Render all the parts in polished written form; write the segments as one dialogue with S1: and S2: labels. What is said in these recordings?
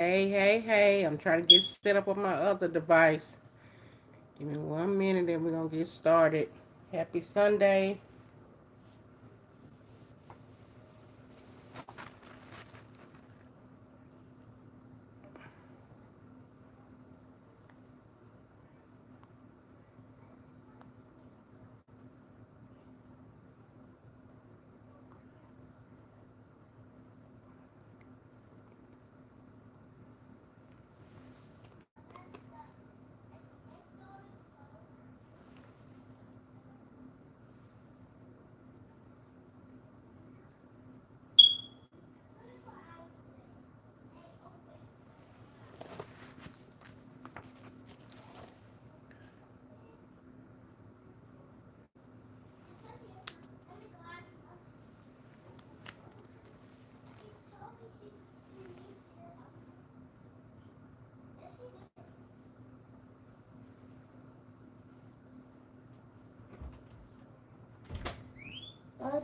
S1: Hey. I'm trying to get set up on my other device. Give me 1 minute and we're going to get started. Happy Sunday.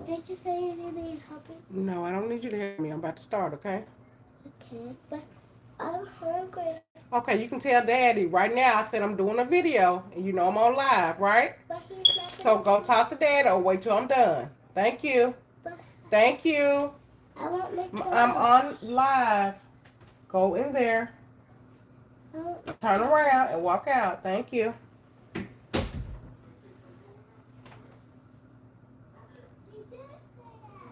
S2: Did you say you need help?
S1: No, I don't need you to help me. I'm about to start, okay?
S2: Okay, but I'm hungry.
S1: Okay, you can tell Daddy right now I said I'm doing a video and you know I'm on live, right?
S2: But he's not
S1: So
S2: gonna
S1: go talk to Dad or wait till I'm done. Thank you.
S2: But
S1: Thank you.
S2: I won't make it
S1: I'm
S2: up.
S1: on live. Go in there,
S2: I won't.
S1: turn around, and walk out. Thank you.
S2: He did say that.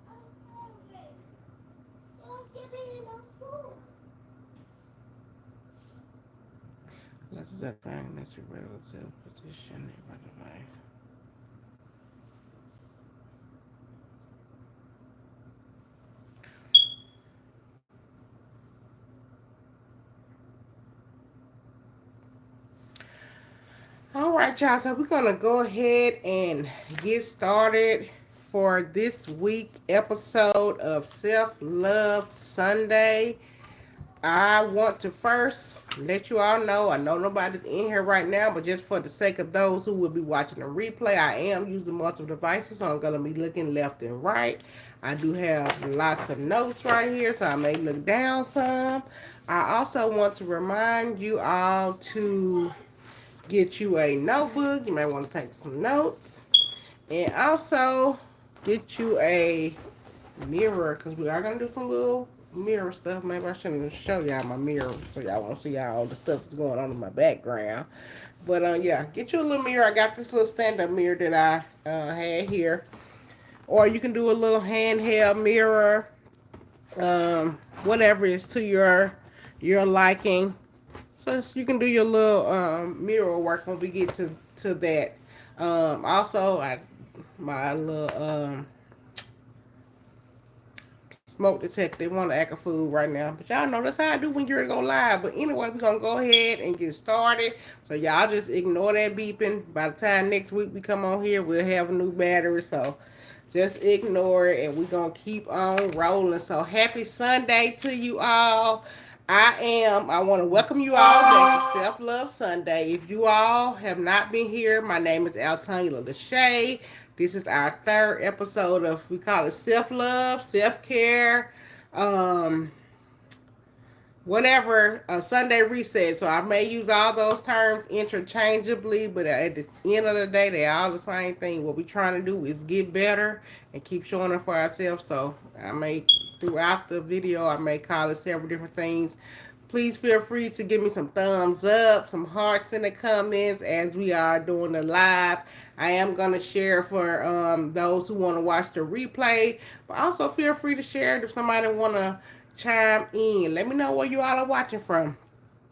S2: I'm hungry. You don't give me enough food.
S1: Let's define that your relative position by the way. All right, y'all. So we're gonna go ahead and get started for this week episode of Self Love Sunday. I want to first let you all know, I know nobody's in here right now, but just for the sake of those who will be watching the replay, I am using multiple devices, so I'm going to be looking left and right. I do have lots of notes right here, so I may look down some. I also want to remind you all to get you a notebook. You may want to take some notes. And also get you a mirror because we are going to do some little mirror stuff. Maybe I shouldn't show y'all my mirror so y'all won't see all the stuff that's going on in my background. But yeah, get you a little mirror. I got this little stand-up mirror that I had here. Or you can do a little handheld mirror. Whatever is to your liking. So you can do your little mirror work when we get to that. Also, my little smoke detector. They want to act a fool right now. But y'all know that's how I do when you're going to go live. But anyway, we're going to go ahead and get started. So y'all just ignore that beeping. By the time next week we come on here, we'll have a new battery. So just ignore it and we're going to keep on rolling. So happy Sunday to you all. I want to welcome you all back to Self Love Sunday. If you all have not been here, my name is Altonyala Lashea. This is our third episode of, we call it self love, self care, um, whatever, a Sunday reset. So I may use all those terms interchangeably, but at the end of the day, they're all the same thing. What we're trying to do is get better and keep showing up for ourselves. So I may, throughout the video, I may call it several different things. Please feel free to give me some thumbs up, some hearts in the comments as we are doing the live. I am going to share for those who want to watch the replay, but also feel free to share it if somebody want to chime in. Let me know where you all are watching from.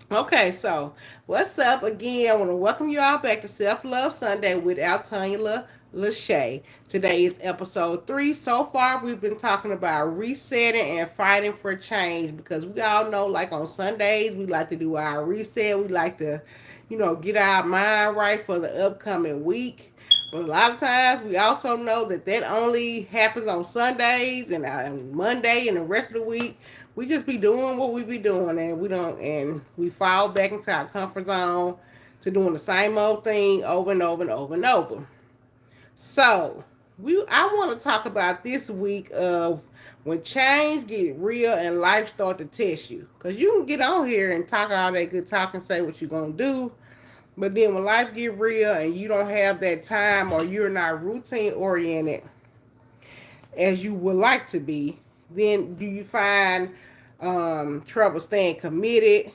S1: Okay, so what's up again? I want to welcome you all back to Self Love Sunday with Altonyala Lashea. Today is episode 3. So far, we've been talking about resetting and fighting for change because we all know, like on Sundays, we like to do our reset. We like to, get our mind right for the upcoming week. But a lot of times, we also know that that only happens on Sundays and Monday and the rest of the week we just be doing what we be doing and we fall back into our comfort zone to doing the same old thing over and over and over and over. So I want to talk about this week of When change get real and life start to test you, because you can get on here and talk all that good talk and say what you're going to do, but then when life get real and you don't have that time or you're not routine oriented as you would like to be, then do you find trouble staying committed,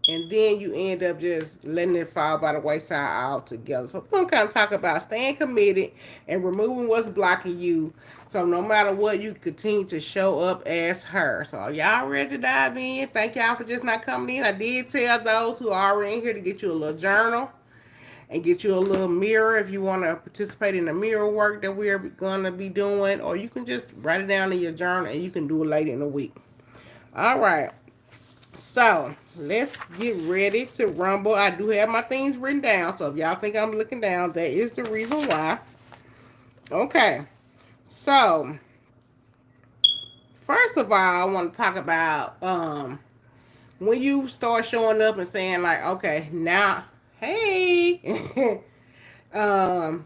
S1: and then you end up just letting it fall by the wayside altogether. So we're gonna kind of talk about staying committed and removing what's blocking you. So no matter what, you continue to show up as her. So y'all ready to dive in? Thank y'all for just not coming in. I did tell those who are already in here to get you a little journal and get you a little mirror if you want to participate in the mirror work that we're going to be doing, or you can just write it down in your journal and you can do it later in the week. All right. So let's get ready to rumble. I do have my things written down, so if y'all think I'm looking down, that is the reason why. Okay. So first of all, I want to talk about when you start showing up and saying like, okay, now, hey, um,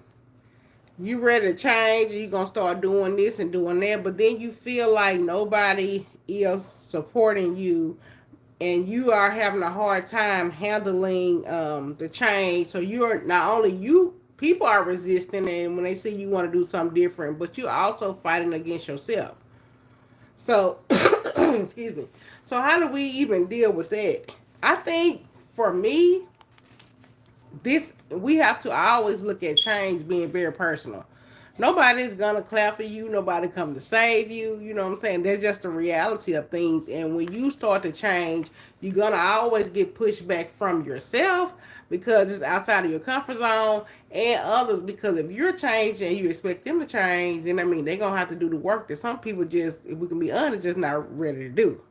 S1: you ready to change, you gonna start doing this and doing that, but then you feel like nobody is supporting you and you are having a hard time handling the change. So you're not only you people are resisting, and when they see you want to do something different, but you're also fighting against yourself. So excuse me. So how do we even deal with that? I think for me, this we have to always look at change being very personal. Nobody's gonna clap for you, nobody come to save you, you know what I'm saying? That's just the reality of things. And when you start to change, you're gonna always get pushback from yourself because it's outside of your comfort zone, and others because if you're changing and you expect them to change, then I mean they're gonna have to do the work that some people just, if we can be honest, just not ready to do.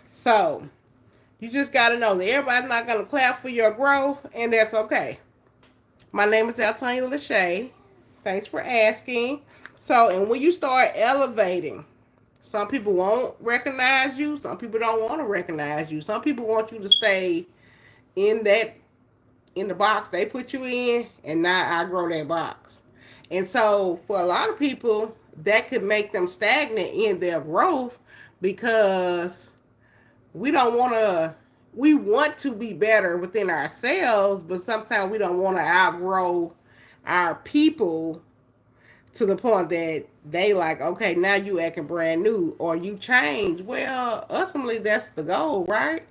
S1: So you just got to know that everybody's not going to clap for your growth, and that's okay. My name is Altonyala Lashea. Thanks for asking. So, and when you start elevating, some people won't recognize you. Some people don't want to recognize you. Some people want you to stay in that in the box they put you in, and not outgrow that box. And so, for a lot of people, that could make them stagnant in their growth because we don't want to we want to be better within ourselves, but sometimes we don't want to outgrow our people to the point that they like, okay, now you acting brand new or you change. Well, ultimately that's the goal, right?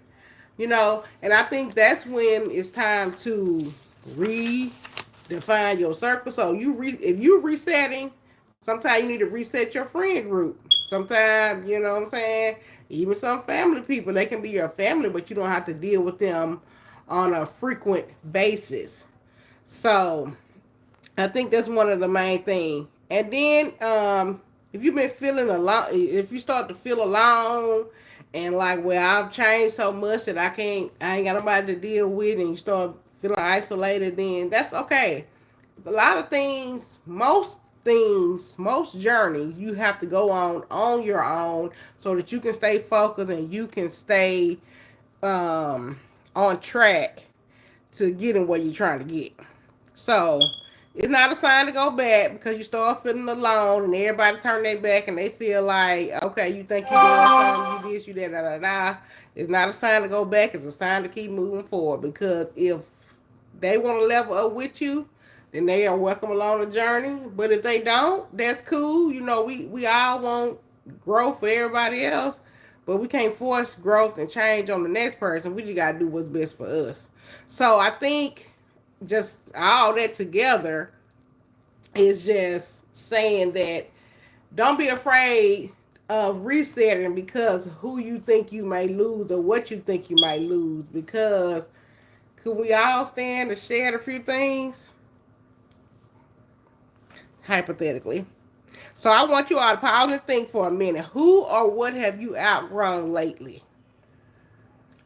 S1: You know, and I think that's when it's time to redefine your circle. So if you're resetting, sometimes you need to reset your friend group. Sometimes, you know what I'm saying? Even some family people, they can be your family, but you don't have to deal with them on a frequent basis. So I think that's one of the main things. And then if you've been feeling alone, if you start to feel alone and like, well, I've changed so much that I ain't got nobody to deal with, and you start feeling isolated, then that's okay. A lot of things, most journeys you have to go on your own so that you can stay focused and you can stay on track to getting where you're trying to get. So it's not a sign to go back because you start feeling alone and everybody turn their back and they feel like, okay, you think you're doing something, you this, you that, da, da, da. It's not a sign to go back. It's a sign to keep moving forward, because if they want to level up with you, then they are welcome along the journey. But if they don't, that's cool. You know, we all want growth for everybody else, but we can't force growth and change on the next person. We just got to do what's best for us. So I think just all that together is just saying that don't be afraid of resetting because who you think you may lose or what you think you might lose. Because could we all stand to share a few things? Hypothetically. So I want you all to pause and think for a minute. Who or what have you outgrown lately?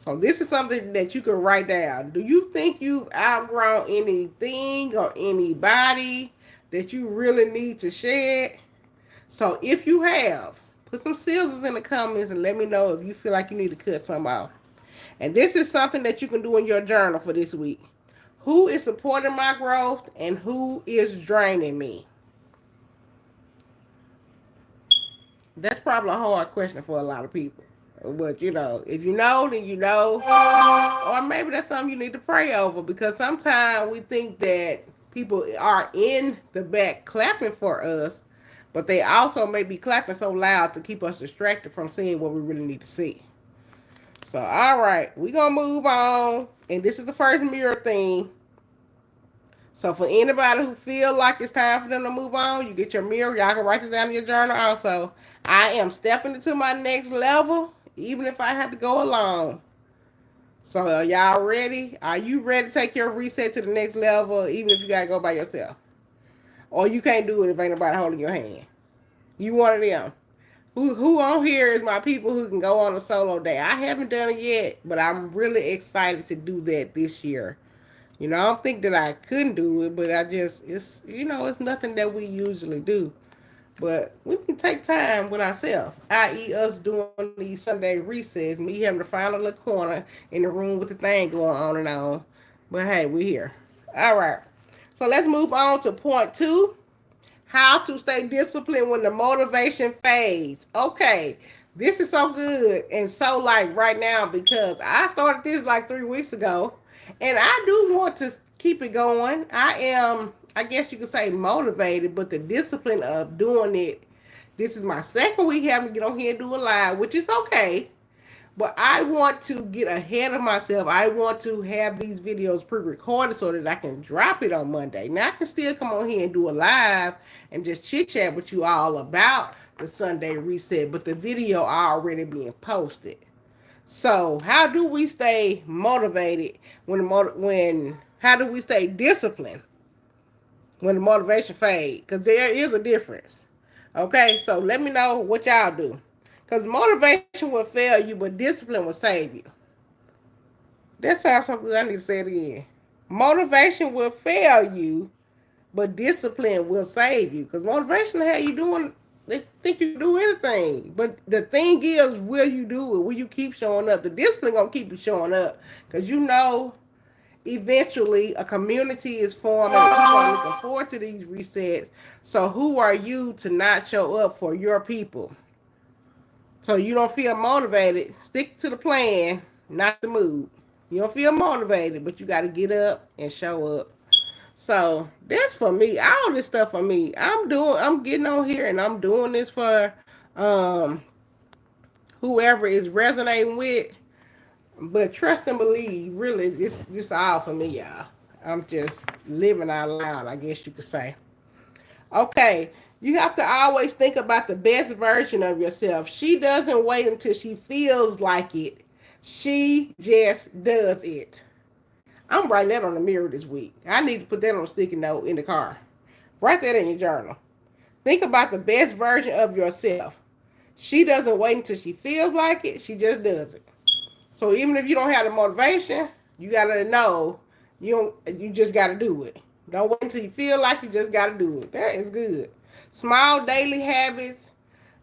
S1: So this is something that you can write down. Do you think you've outgrown anything or anybody that you really need to shed? So if you have, put some scissors in the comments and let me know if you feel like you need to cut some off. And this is something that you can do in your journal for this week. Who is supporting my growth and who is draining me? That's probably a hard question for a lot of people. But if you know, then you know. Or maybe that's something you need to pray over, because sometimes we think that people are in the back clapping for us, but they also may be clapping so loud to keep us distracted from seeing what we really need to see. So, all right, we're going to move on. And this is the first mirror thing. So, for anybody who feel like it's time for them to move on, you get your mirror. Y'all can write this down in your journal also. I am stepping into my next level, even if I have to go alone. So, are y'all ready? Are you ready to take your reset to the next level, even if you got to go by yourself? Or you can't do it if ain't nobody holding your hand? You one of them. Who on here is my people who can go on a solo day? I haven't done it yet, but I'm really excited to do that this year. I don't think that I couldn't do it, but it's nothing that we usually do. But we can take time with ourselves, i.e., us doing these Sunday resets, me having to find a little corner in the room with the thing going on and on. But hey, we here. All right. So let's move on to point two: how to stay disciplined when the motivation fades. Okay, this is so good and so like right now, because I started this like 3 weeks ago, and I do want to keep it going. I am, I guess you could say, motivated, but the discipline of doing it. This is my second week having to get on here and do a live, which is okay. But I want to get ahead of myself. I want to have these videos pre-recorded so that I can drop it on Monday. Now I can still come on here and do a live and just chit chat with you all about the Sunday reset, but the video already being posted. So how do we stay motivated when how do we stay disciplined when the motivation fades? Because there is a difference. Okay, so let me know what y'all do. Because motivation will fail you, but discipline will save you. That sounds so good. I need to say it again. Motivation will fail you, but discipline will save you. Because motivation will have you doing, they think you can do anything. But the thing is, will you do it? Will you keep showing up? The discipline going to keep you showing up. Because eventually a community is formed and people are looking forward to these resets. So who are you to not show up for your people? So you don't feel motivated, stick to the plan, not the mood. You don't feel motivated, but you got to get up and show up. So that's for me. All this stuff for me. I'm getting on here and I'm doing this for um whoever is resonating with. But trust and believe, really, this all for me, y'all. I'm just living out loud, I guess you could say. Okay, you have to always think about the best version of yourself. She doesn't wait until she feels like it. She just does it. I'm writing that on the mirror this week. I need to put that on a sticky note in the car. Write that in your journal. Think about the best version of yourself. She doesn't wait until she feels like it. She just does it. So even if you don't have the motivation, you gotta know you just gotta do it. Don't wait until you feel like you just gotta do it. That is good. Small daily habits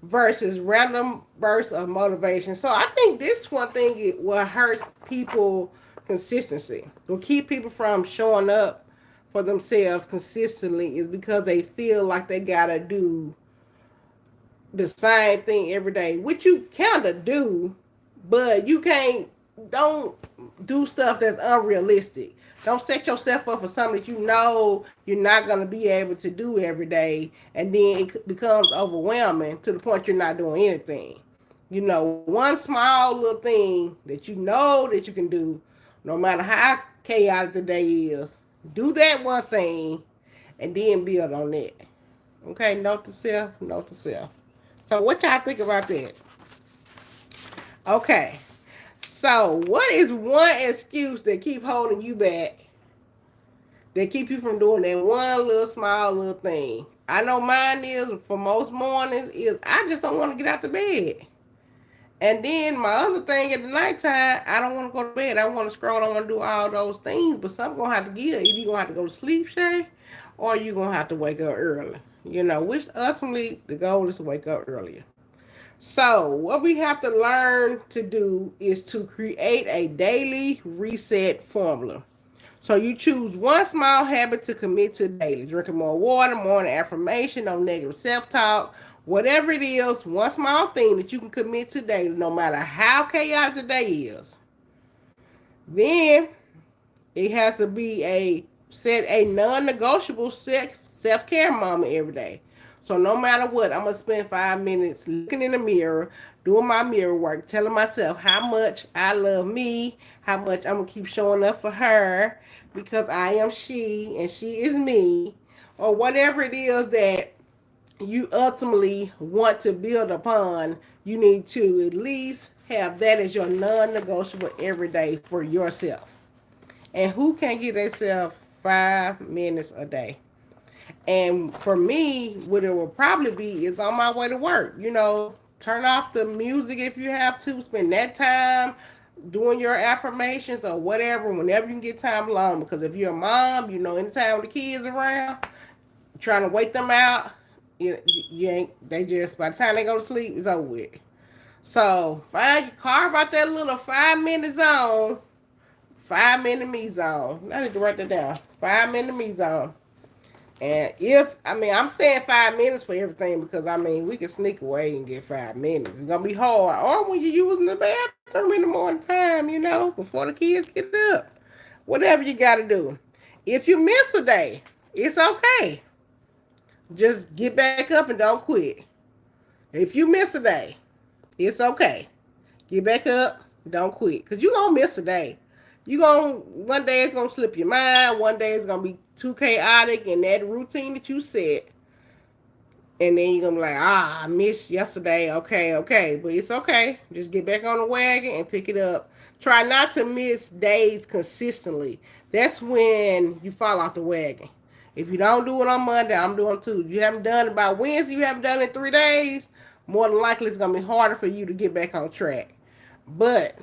S1: versus random bursts of motivation. So I think this one thing what hurts people consistency. Will keep people from showing up for themselves consistently is because they feel like they gotta do the same thing every day, which you kind of do, but you can't. Don't do stuff that's unrealistic. Don't set yourself up for something that you know you're not going to be able to do every day, and then it becomes overwhelming to the point you're not doing anything. One small little thing that you know that you can do, no matter how chaotic the day is, do that one thing, and then build on that. Okay, note to self, note to self. So what y'all think about that? Okay. So what is one excuse that keep holding you back? That keep you from doing that one little small little thing? I know mine is for most mornings is I just don't want to get out the bed. And then my other thing at the nighttime, I don't want to go to bed. I want to scroll. I want to do all those things. But something going to have to give. Either you're going to have to go to sleep, Shay, or you're going to have to wake up early. Which ultimately the goal is to wake up earlier. So what we have to learn to do is to create a daily reset formula. So you choose one small habit to commit to daily. Drinking more water, morning affirmation, no negative self-talk, Whatever it is, one small thing that you can commit today, no matter how chaotic the day is, then it has to be a set a non-negotiable self care moment every day. So no matter what, I'm gonna spend 5 minutes looking in the mirror, doing my mirror work, telling myself how much I love me, how much I'm gonna keep showing up for her because I am she and she is me, or whatever it is that you ultimately want to build upon. You need to at least have that as your non-negotiable every day for yourself. And who can give themselves 5 minutes a day? And for me, what it will probably be is on my way to work. Turn off the music if you have to. Spend that time doing your affirmations or whatever, whenever you can get time alone. Because if you're a mom, anytime the kids around, trying to wake them out, you ain't. They just by the time they go to sleep, it's over with. So carve out that little 5 minute zone. 5 minute me zone. I need to write that down. 5 minute me zone. And I'm saying 5 minutes for everything because we can sneak away and get 5 minutes. It's gonna be hard. Or when you're using the bathroom in the morning time, before the kids get up. Whatever you gotta do. If you miss a day, it's okay. Just get back up and don't quit. If you miss a day, it's okay. Get back up, don't quit. Cause you gonna miss a day. One day it's gonna slip your mind, one day it's gonna be too chaotic and that routine that you set. And then you're gonna be like, I missed yesterday. Okay. But it's okay. Just get back on the wagon and pick it up. Try not to miss days consistently. That's when you fall off the wagon. If you don't do it on Monday, I'm doing it too. You haven't done it by Wednesday, you haven't done it in 3 days, more than likely it's gonna be harder for you to get back on track. But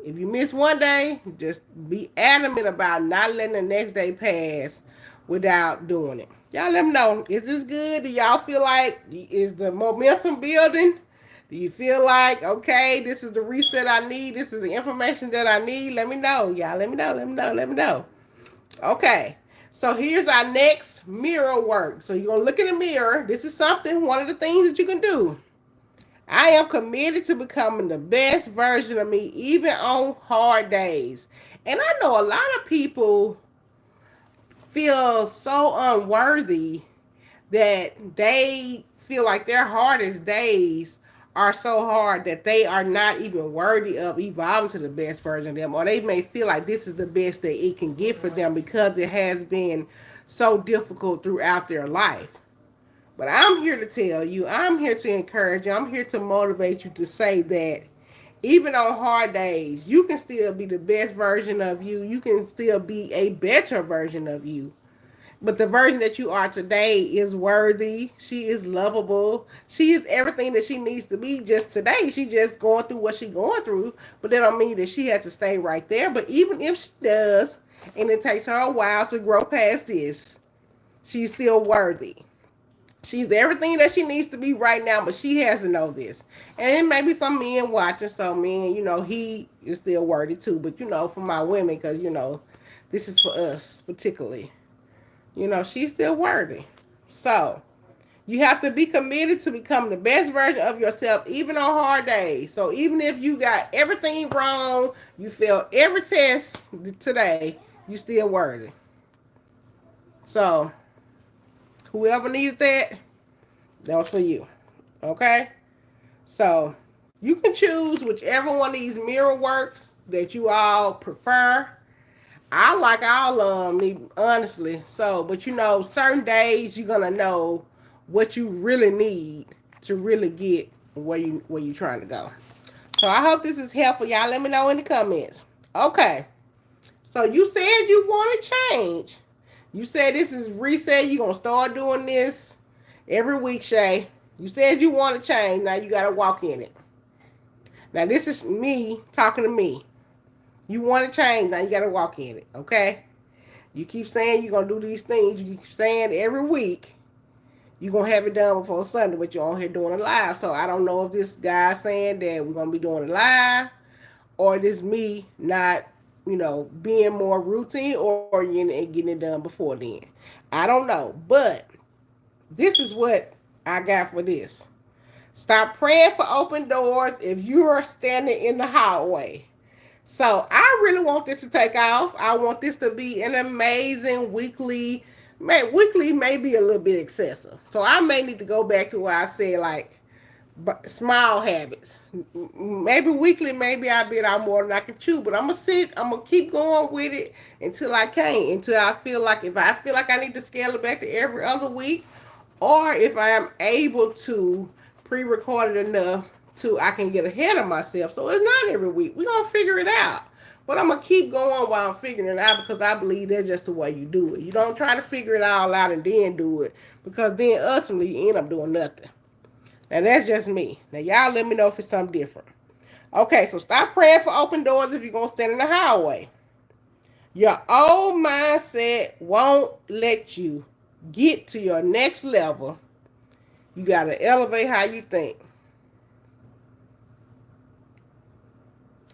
S1: if you miss one day, just be adamant about not letting the next day pass without doing it. Y'all let me know. Is this good? Do y'all feel like, is the momentum building? Do you feel like, okay, this is the reset I need? This is the information that I need? Let me know. Y'all let me know. Let me know. Okay. So here's our next mirror work. So you're going to look in the mirror. This is one of the things that you can do. I am committed to becoming the best version of me, even on hard days. And I know a lot of people feel so unworthy that they feel like their hardest days are so hard that they are not even worthy of evolving to the best version of them, or they may feel like this is the best that it can get for them because it has been so difficult throughout their life. But I'm here to tell you, I'm here to encourage you, I'm here to motivate you to say that even on hard days, you can still be the best version of you. You can still be a better version of you. But the version that you are today is worthy. She is lovable. She is everything that she needs to be just today. She just going through what she's going through. But that don't mean that she has to stay right there. But even if she does, and it takes her a while to grow past this, she's still worthy. She's everything that she needs to be right now, but she has to know this. And it may be some men watching, so men, he is still worthy too. But, for my women, because, this is for us particularly. She's still worthy. So, you have to be committed to become the best version of yourself, even on hard days. So, even if you got everything wrong, you failed every test today, you still worthy. So, whoever needed that was for you. Okay? So, you can choose whichever one of these mirror works that you all prefer. I like all of them, honestly. So, but certain days you're gonna know what you really need to really get where you trying to go. So I hope this is helpful. Y'all let me know in the comments. Okay. So you said you want to change. You said this is reset. You're gonna start doing this every week, Shay. You said you want to change. Now you gotta walk in it. Now this is me talking to me. You want to change, now you got to walk in it, okay? You keep saying you're going to do these things. You keep saying every week you're going to have it done before Sunday, but you're on here doing it live. So I don't know if this guy's saying that we're going to be doing it live or this me not, being more routine or getting it done before then. I don't know. But this is what I got for this. Stop praying for open doors if you are standing in the hallway. So I really want this to take off. I want this to be an amazing weekly. Weekly may be a little bit excessive. So I may need to go back to where I said like small habits. Maybe weekly, maybe I bit out more than I can chew, but I'm gonna sit. I'm gonna keep going with it until I can. Until I feel like if I feel like I need to scale it back to every other week, or if I am able to pre-record it enough to I can get ahead of myself. So it's not every week. We're gonna figure it out. But I'm gonna keep going while I'm figuring it out because I believe that's just the way you do it. You don't try to figure it all out and then do it because then ultimately you end up doing nothing. Now that's just me. Now y'all let me know if it's something different. Okay, so stop praying for open doors if you're gonna stand in the hallway. Your old mindset won't let you get to your next level. You gotta elevate how you think.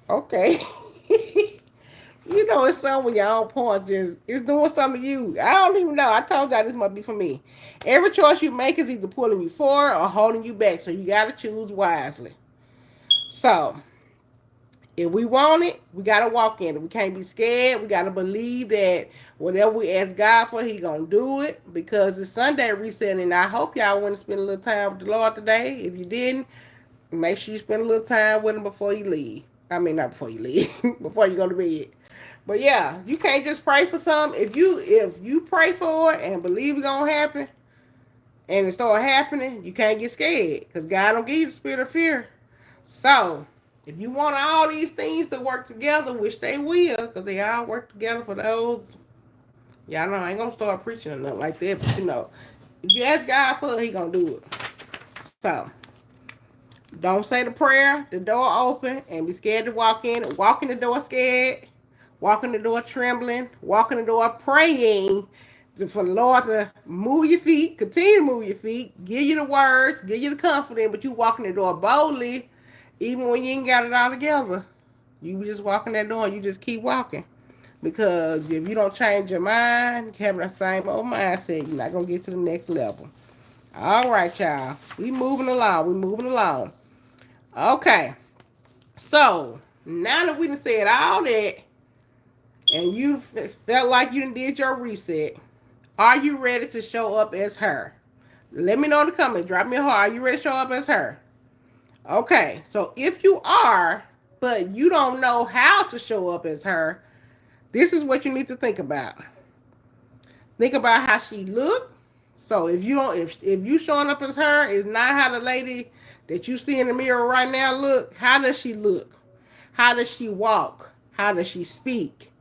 S1: Okay. You know it's something when your own point just it's doing something to you. I don't even know. I told y'all this must be for me. Every choice you make is either pulling you forward or holding you back. So you gotta choose wisely. So if we want it, we gotta walk in it. We can't be scared. We gotta believe that whatever we ask God for, He gonna do it. Because it's Sunday reset, and I hope y'all want to spend a little time with the Lord today. If you didn't, make sure you spend a little time with Him before you leave. I mean, not before you leave, before you go to bed. But yeah, you can't just pray for something. If you pray for it and believe it's gonna happen, and it start happening, you can't get scared because God don't give you the spirit of fear. So if you want all these things to work together, which they will, because they all work together for those. Y'all know I ain't gonna start preaching or nothing like that, but if you ask God for it, He gonna do it. So don't say the prayer, the door open, and be scared to walk in. Walk in the door scared. Walk in the door trembling. Walk in the door praying for the Lord to move your feet, continue to move your feet, give you the words, give you the confidence, but you walk in the door boldly, even when you ain't got it all together. You just walk in that door and you just keep walking. Because if you don't change your mind, having the same old mindset, you're not going to get to the next level. All right, y'all. We moving along. We moving along. Okay. So, now that we done said all that, and you felt like you done did your reset, are you ready to show up as her? Let me know in the comments. Drop me a heart. Are you ready to show up as her? Okay. So, if you are, but you don't know how to show up as her, this is what you need to think about. Think about how she look. So if you don't, if you showing up as her is not how the lady that you see in the mirror right now look, how does she look? How does she walk? How does she speak?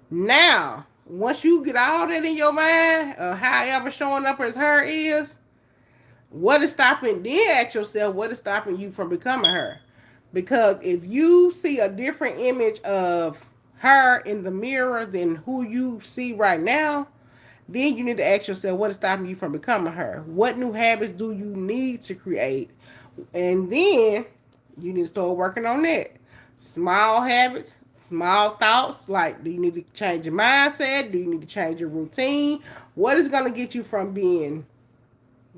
S1: Now, once you get all that in your mind, however showing up as her is, what is stopping? Then ask yourself, what is stopping you from becoming her? Because if you see a different image of her in the mirror than who you see right now, then you need to ask yourself what is stopping you from becoming her. What new habits do you need to create? And then you need to start working on that. Small habits, small thoughts, like do you need to change your mindset? Do you need to change your routine? What is going to get you from being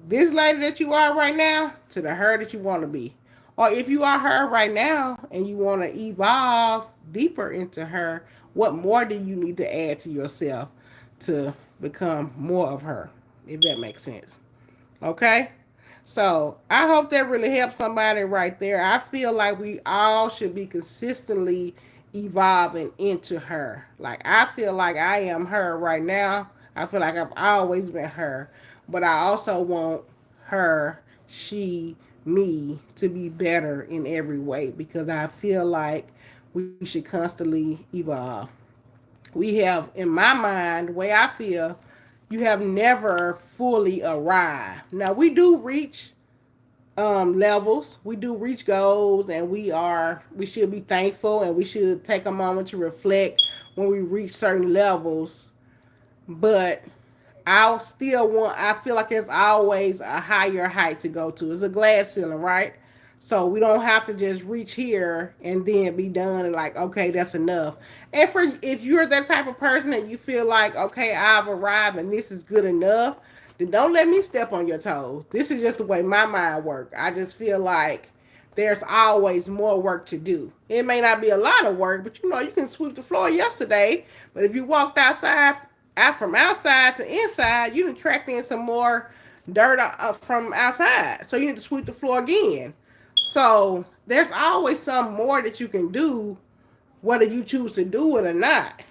S1: this lady that you are right now to the her that you want to be? Or if you are her right now and you want to evolve deeper into her, what more do you need to add to yourself to become more of her, if that makes sense? Okay? So I hope that really helps somebody right there. I feel like we all should be consistently evolving into her. Like I feel like I am her right now. I feel like I've always been her. But I also want her, she, me to be better in every way because I feel like we should constantly evolve. We have, in my mind, the way I feel, you have never fully arrived. Now we do reach levels, we do reach goals, and we should be thankful and we should take a moment to reflect when we reach certain levels. But I feel like there's always a higher height to go to. It's a glass ceiling, right? So we don't have to just reach here and then be done and like, okay, that's enough. And for if you're that type of person and you feel like, okay, I've arrived and this is good enough, then don't let me step on your toes. This is just the way my mind works. I just feel like there's always more work to do. It may not be a lot of work, but you can sweep the floor yesterday. But if you walked out from outside to inside, you can track in some more dirt from outside. So you need to sweep the floor again. So there's always some more that you can do, whether you choose to do it or not.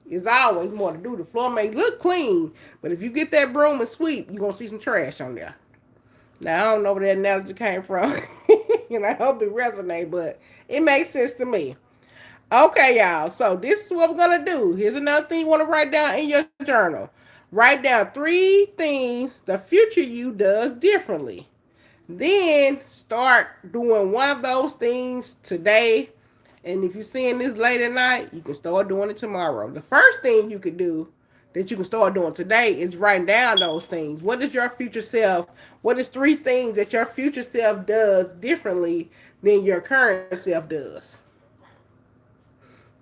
S1: There's always more to do. The floor may look clean, but if you get that broom and sweep, you're gonna see some trash on there. Now I don't know where that analogy came from. I hope it resonates, but it makes sense to me. Okay, y'all. So this is what we're gonna do. Here's another thing you want to write down in your journal. Write down 3 things the future you does differently. Then start doing one of those things today. And if you're seeing this late at night, you can start doing it tomorrow. The first thing you could do that you can start doing today is writing down those things. What is your future self? What is 3 things that your future self does differently than your current self does?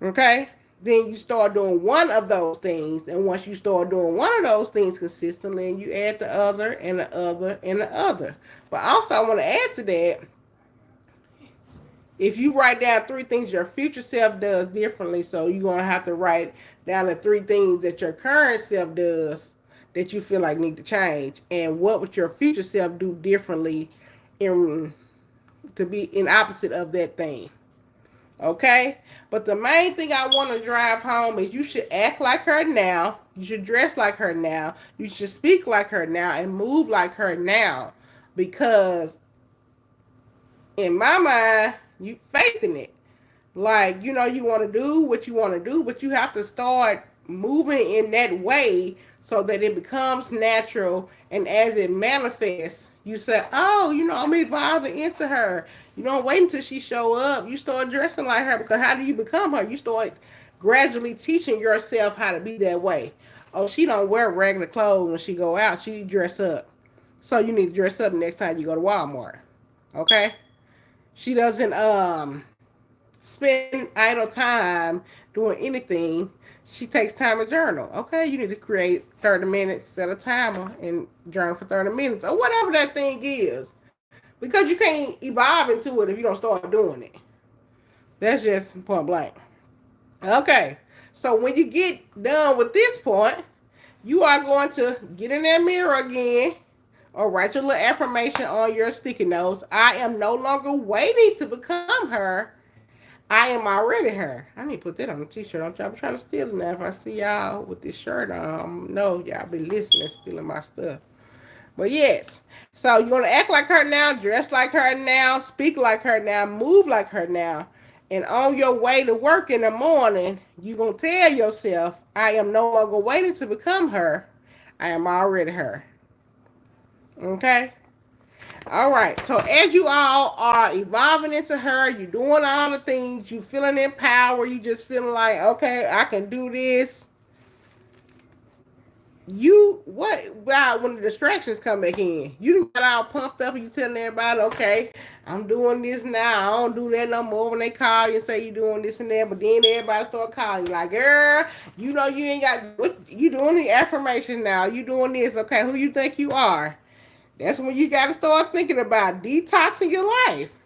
S1: Okay? Then you start doing one of those things. And once you start doing one of those things consistently, you add the other and the other and the other. But also, I want to add to that, if you write down 3 things your future self does differently, so you're going to have to write down the 3 things that your current self does that you feel like need to change. And what would your future self do differently in to be in opposite of that thing? Okay? But the main thing I want to drive home is you should act like her now. You should dress like her now. You should speak like her now and move like her now. Because in my mind, you faith in it. Like, you want to do what you want to do, but you have to start moving in that way so that it becomes natural. And as it manifests, you say, oh, I'm evolving into her. You don't wait until she show up. You start dressing like her, because how do you become her? You start gradually teaching yourself how to be that way. Oh, she don't wear regular clothes when she go out. She dress up. So you need to dress up next time you go to Walmart. Okay? She doesn't spend idle time doing anything. She takes time to journal. Okay, you need to create 30 minutes, set a timer, and journal for 30 minutes, or whatever that thing is. Because you can't evolve into it if you don't start doing it. That's just point blank. Okay, so when you get done with this point, you are going to get in that mirror again, or write your little affirmation on your sticky notes. I am no longer waiting to become her. I am already her. I need to put that on a t-shirt. I'm trying to steal it now. If I see y'all with this shirt on, no, y'all be listening, stealing my stuff. But yes, so you're going to act like her now, dress like her now, speak like her now, move like her now. And on your way to work in the morning, you're going to tell yourself, I am no longer waiting to become her. I am already her. Okay? All right. So as you all are evolving into her, you're doing all the things, you feeling empowered, you just feeling like, okay, I can do this. When the distractions come back in, you got all pumped up and you telling everybody, okay, I'm doing this now. I don't do that no more. When they call you and say you doing this and that, but then everybody start calling you like, girl, you ain't got what you doing the affirmations now. You doing this, okay? Who you think you are? That's when you got to start thinking about detoxing your life.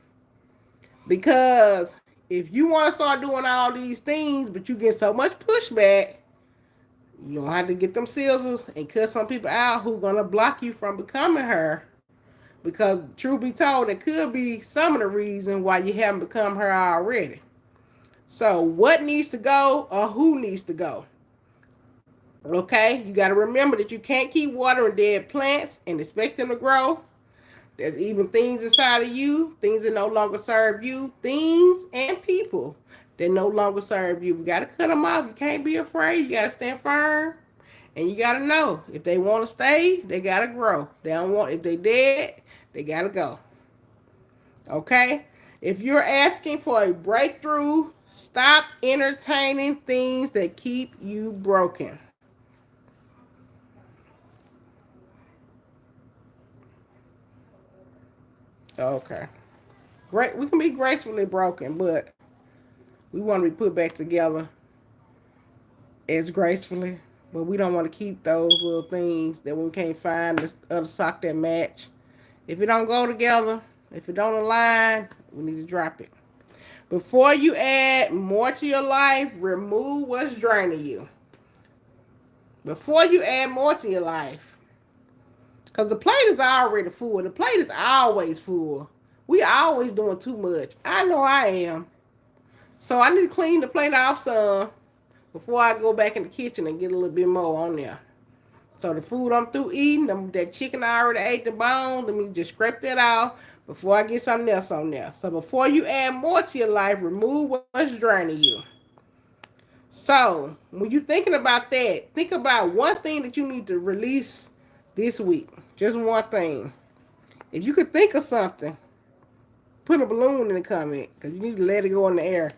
S1: Because if you want to start doing all these things, but you get so much pushback, you don't have to get them scissors and cut some people out who going to block you from becoming her. Because truth be told, it could be some of the reason why you haven't become her already. So what needs to go or who needs to go? Okay, you got to remember that you can't keep watering dead plants and expect them to grow. There's even things inside of you, things that no longer serve you, things and people that no longer serve you. We got to cut them off. You can't be afraid. You got to stand firm. And you got to know, if they want to stay, they got to grow. If they dead, they got to go. Okay? If you're asking for a breakthrough, stop entertaining things that keep you broken. Okay. Great. We can be gracefully broken, but we want to be put back together as gracefully. But we don't want to keep those little things that we can't find the other sock that match. If it don't go together, if it don't align, we need to drop it. Before you add more to your life, remove what's draining you. Before you add more to your life. Because the plate is already full. The plate is always full. We always doing too much. I know I am. So I need to clean the plate off some before I go back in the kitchen and get a little bit more on there. So the food I'm through eating, that chicken I already ate the bone, let me just scrape that off before I get something else on there. So before you add more to your life, remove what's draining you. So when you're thinking about that, think about one thing that you need to release this week. Just one thing. If you could think of something, put a balloon in the comment because you need to let it go in the air.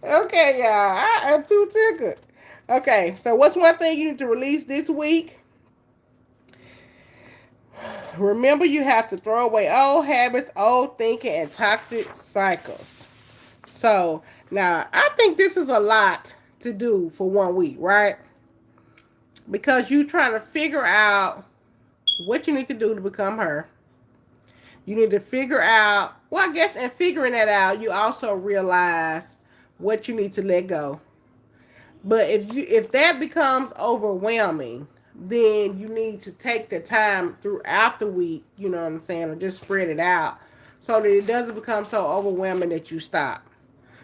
S1: Okay, y'all. I am too tickled. Okay, so what's one thing you need to release this week? Remember, you have to throw away old habits, old thinking, and toxic cycles. So, now, I think this is a lot to do for 1 week, right? Because you're trying to figure out what you need to do to become her. You need to figure out, well, I guess in figuring that out, you also realize what you need to let go. But if that becomes overwhelming, then you need to take the time throughout the week, you know what I'm saying, or just spread it out so that it doesn't become so overwhelming that you stop.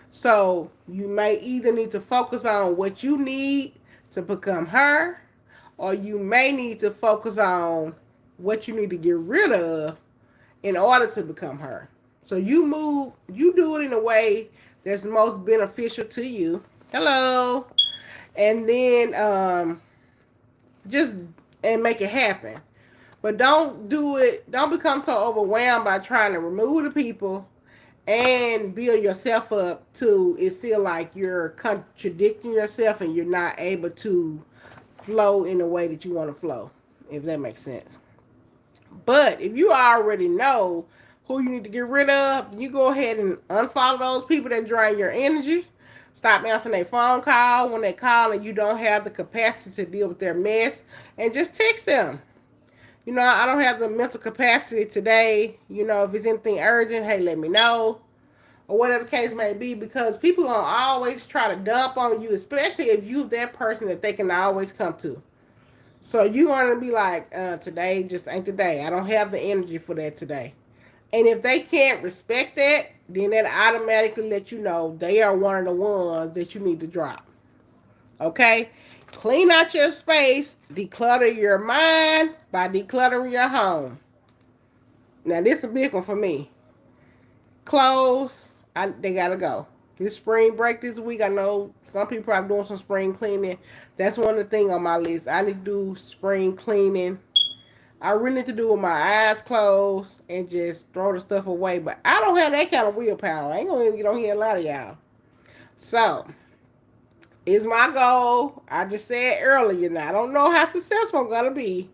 S1: So you may either need to focus on what you need to become her, or you may need to focus on what you need to get rid of in order to become her. So you do it in a way that's most beneficial to you. Hello. And then just and make it happen. But don't become so overwhelmed by trying to remove the people and build yourself up to it feel like you're contradicting yourself and you're not able to flow in the way that you want to flow, if that makes sense. But if you already know who you need to get rid of, you go ahead and unfollow those people that drain your energy. Stop answering their phone call when they call and you don't have the capacity to deal with their mess, and just text them. You know, I don't have the mental capacity today. You know, if it's anything urgent, hey, let me know. Or whatever the case may be, because people gonna always try to dump on you, especially if you that person that they can always come to. So you want to be like, today just ain't the day. I don't have the energy for that today. And if they can't respect that, then that automatically let you know they are one of the ones that you need to drop. Okay? Clean out your space. Declutter your mind by decluttering your home. Now, this is a big one for me. Clothes, they got to go. This spring break this week, I know some people are doing some spring cleaning. That's one of the things on my list. I need to do spring cleaning. I really need to do with my eyes closed and just throw the stuff away. But I don't have that kind of willpower. I ain't going to get on here a lot of y'all. So, it's my goal. I just said earlier now. I don't know how successful I'm going to be.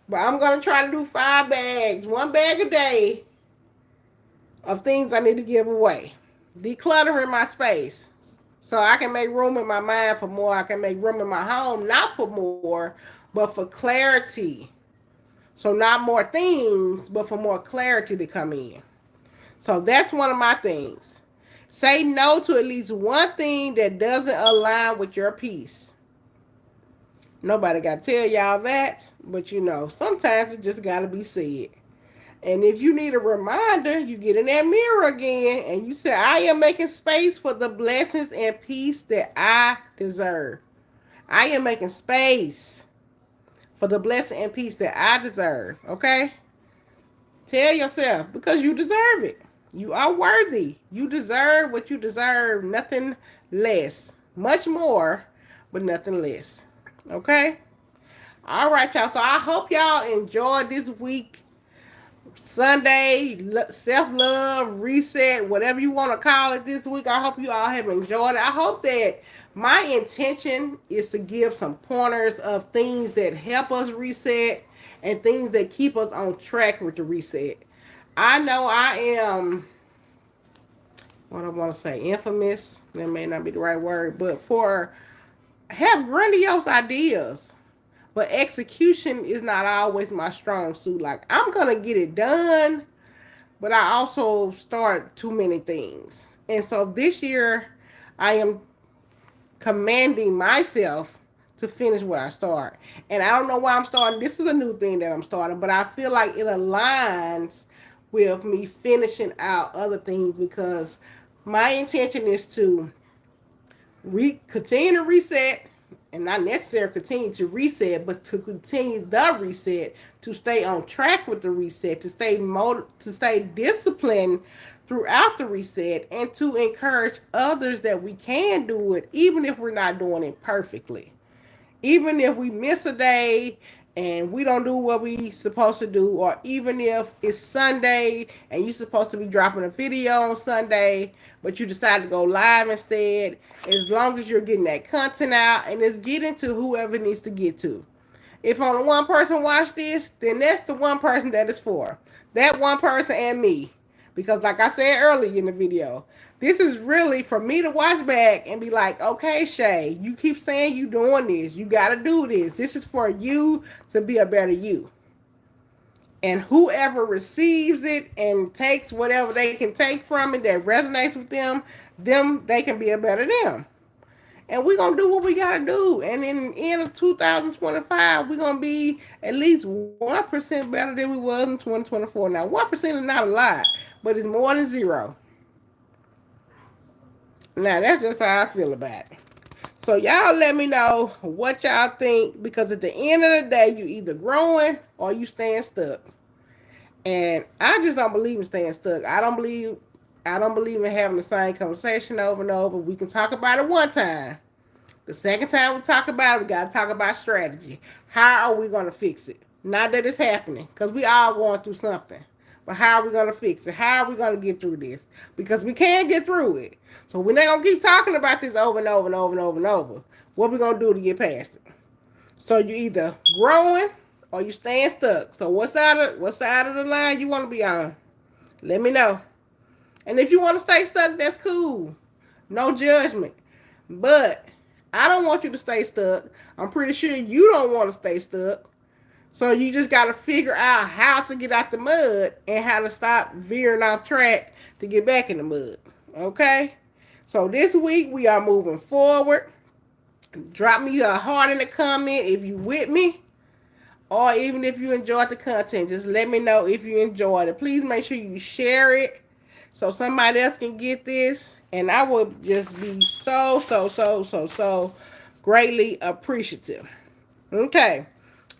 S1: But I'm going to try to do 5 bags, 1 bag a day of things I need to give away. Decluttering my space so I can make room in my mind for more. I can make room in my home, not for more, but for clarity. So not more things, but for more clarity to come in. So that's one of my things. Say no to at least one thing that doesn't align with your peace. Nobody got to tell y'all that, but you know, sometimes it just got to be said. And if you need a reminder, you get in that mirror again and you say, I am making space for the blessings and peace that I deserve. I am making space for the blessing and peace that I deserve. Okay? Tell yourself, because you deserve it. You are worthy. You deserve what you deserve, nothing less. Much more, but nothing less. Okay? All right, y'all. So I hope y'all enjoyed this week. Sunday, self-love, reset, whatever you want to call it this week. I hope you all have enjoyed it. I hope that my intention is to give some pointers of things that help us reset and things that keep us on track with the reset. I know I am what I want to say, infamous. That may not be the right word, but for have grandiose ideas, but execution is not always my strong suit. Like I'm gonna get it done, but I also start too many things. And so this year, I am commanding myself to finish what I start. And I don't know why I'm starting. This is a new thing that I'm starting, but I feel like it aligns with me finishing out other things because my intention is to continue to reset and not necessarily continue to reset, but to continue the reset, to stay on track with the reset, to stay disciplined throughout the reset, and to encourage others that we can do it, even if we're not doing it perfectly. Even if we miss a day and we don't do what we supposed to do, or even if it's Sunday and you're supposed to be dropping a video on Sunday, but you decide to go live instead, as long as you're getting that content out and it's getting to whoever it needs to get to. If only one person watched this, then that's the one person that it's for. That one person and me. Because like I said earlier in the video, this is really for me to watch back and be like, okay, Shay, you keep saying you doing this. You got to do this. This is for you to be a better you. And whoever receives it and takes whatever they can take from it that resonates with them, they can be a better them. And we're going to do what we got to do. And in the end of 2025, we're going to be at least 1% better than we was in 2024. Now, 1% is not a lot, but it's more than zero. Now, that's just how I feel about it. So, y'all let me know what y'all think, because at the end of the day, you either growing or you staying stuck. And I just don't believe in staying stuck. I don't believe in having the same conversation over and over. We can talk about it one time. The second time we talk about it, we got to talk about strategy. How are we going to fix it? Not that it's happening, because we all going through something. But how are we going to fix it? How are we going to get through this? Because we can't get through it. So we're not going to keep talking about this over and over and over and over and over. What we going to do to get past it? So you either growing or you staying stuck. So what side of the line you want to be on? Let me know. And if you want to stay stuck, that's cool. No judgment. But I don't want you to stay stuck. I'm pretty sure you don't want to stay stuck. So you just got to figure out how to get out the mud and how to stop veering off track to get back in the mud. Okay? So this week we are moving forward. Drop me a heart in the comment if you with me. Or even if you enjoyed the content. Just let me know if you enjoyed it. Please make sure you share it so somebody else can get this. And I would just be so greatly appreciative. Okay.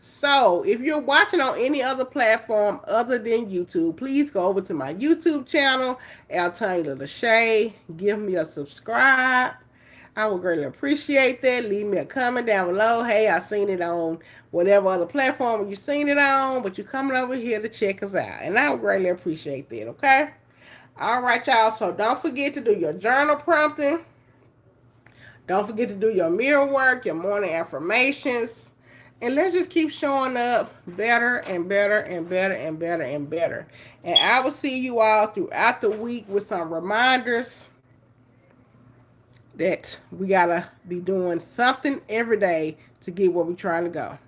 S1: So, if you're watching on any other platform other than YouTube, please go over to my YouTube channel, Altonyala Lashea. Give me a subscribe. I would greatly appreciate that. Leave me a comment down below. Hey, I seen it on whatever other platform you seen it on, but you're coming over here to check us out. And I would greatly appreciate that, okay? All right, y'all. So, don't forget to do your journal prompting. Don't forget to do your mirror work, your morning affirmations. And let's just keep showing up better and better and better and better and better. And I will see you all throughout the week with some reminders that we got to be doing something every day to get where we're trying to go.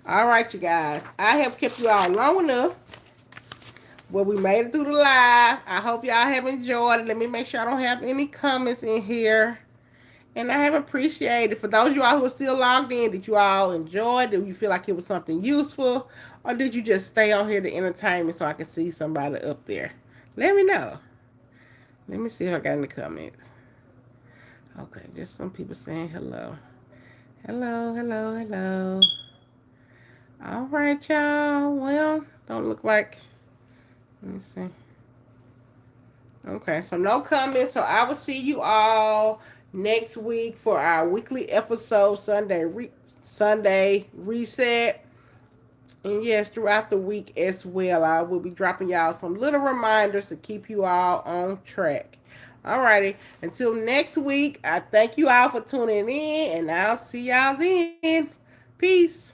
S1: All right, you guys. I have kept you all long enough. Well, we made it through the live. I hope y'all have enjoyed it. Let me make sure I don't have any comments in here. And I have appreciated, for those of you all who are still logged in, did you all enjoy? Did you feel like it was something useful? Or did you just stay on here to entertain me so I can see somebody up there? Let me know. Let me see if I got any comments. Okay, just some people saying hello. Hello. All right, y'all. Well, don't look like... Let me see. Okay, so no comments. So I will see you all next week for our weekly episode, Sunday reset. And yes, throughout the week as well, I will be dropping y'all some little reminders to keep you all on track. Alrighty, until next week, I thank you all for tuning in, and I'll see y'all then. Peace.